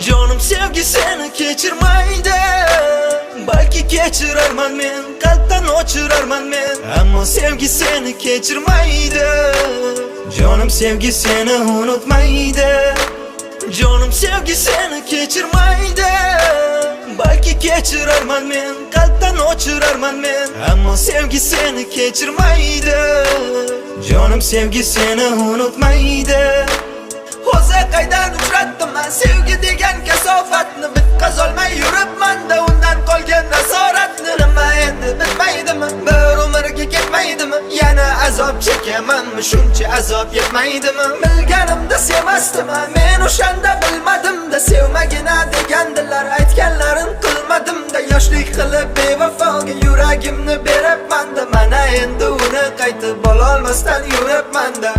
Canım sevgi seni kechirmaydi. Balki kechirarman men, qalbdan o'chirarman men. Ammo sevgi seni kechirmaydi. Canım sevgi seni unutmaydi. Canım sevgi seni kechirmaydi. Balki kechirarman men, qalbdan o'chirarman men. Ammo sevgi seni kechirmaydi. Canım sevgi seni unutmaydi. O'zi qaydan uchratdim men sevgi degan kasofatni, bitkazolmay yuribman-da undan qolgan asoratni. Nima endi bitmaydimi, bir umrga ketmaydimi? Yana azob chekamanmi, shuncha azob yetmaydimi? Bilganimda sevmasdim, men o'shanda bilmadim-da, sevmagina degandilar, aytganlarin qilmadim-da, yoshlik qilib bevafoga yuragimni beribman-da, mana endi uni qaytib ololmasdan yuribman-da.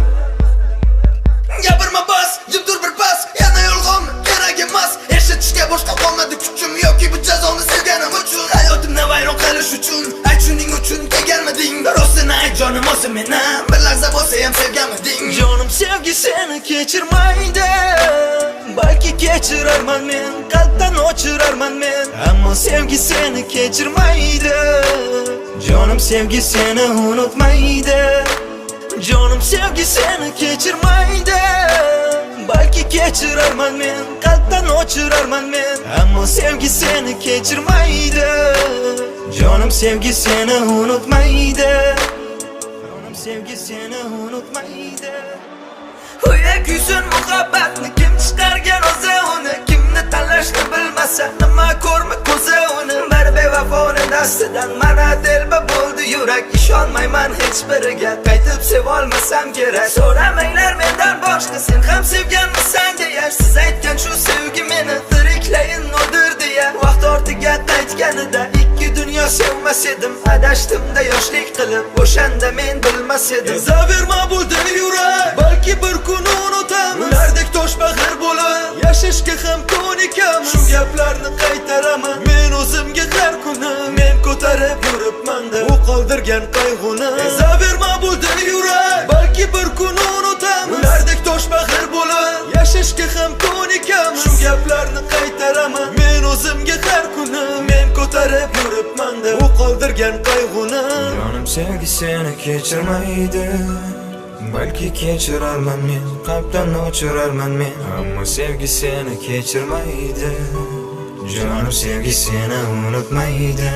Gapirma bas, jim tur bir pas, yana yolg'on kerak emas. Eshitishga boshqa qolmadi kuchim yoki bu jazoni sevganim uchun. Hayotimni vayron qilish uchun, ayt shuning uchun kelganmiding? Rostini ayt jonim, o'zi meni bir lahza bo'lsa ham sevganmiding? Jonim sevgi seni kechirmaydi. Balki kechirarman men, qalbdan o'chirarman men. Ammo sevgi seni kechirmaydi. Jonim sevgi seni unutmaydi. Canım sevgi seni kechirmaydi. Balki kechirarman men, qalbdan o'chirarman men. Ammo sevgi seni kechirmaydi. Canım sevgi seni unutmaydi. Canım sevgi seni unutmaydi. Uya kuysin muhabbatni kim chiqargan o'zi uni, kimni tanlashni bilmasa nima ko'rmi ko'zi uni. Bir bevafoni dastidan mana telba bo'ldi yurak, ishonmayman hech biriga, qaytib sevolmasam kerak. So'ramanglar mendan boshqa sen ham sevganmisan deya, siz aytgan shu sevgi meni tiriklayin nodir deya. Vaqt ortiga qaytganida ikki dunyo sevmas edim, adashdim-da yoshlik qilib, o'shanda men bilmas edim. Zaverma bu dil yurak, balki bir kun unutaman. Ulardek toshbag'ir bo'lib yashashga ham ko'nikaman. Shu gaplarni qaytaraman men o'zimga har kuni, men ko'tarib yuribman-da u qoldirgan qayg'uni. Zaverma bu dil yurak, balki bir kun unutaman. Ulardek toshbag'ir bo'lib yashashga ham ko'nikaman. Shu gaplarni qaytaraman men o'zimga har kuni, men ko'tarib yuribman-da u qoldirgan qayg'uni. Jonim sevgi seni kechirmaydi. Balki kechirarman men, qalbdan o'chirarman men. Ammo sevgi seni kechirmaydi. Jonim sevgi seni unutmaydi.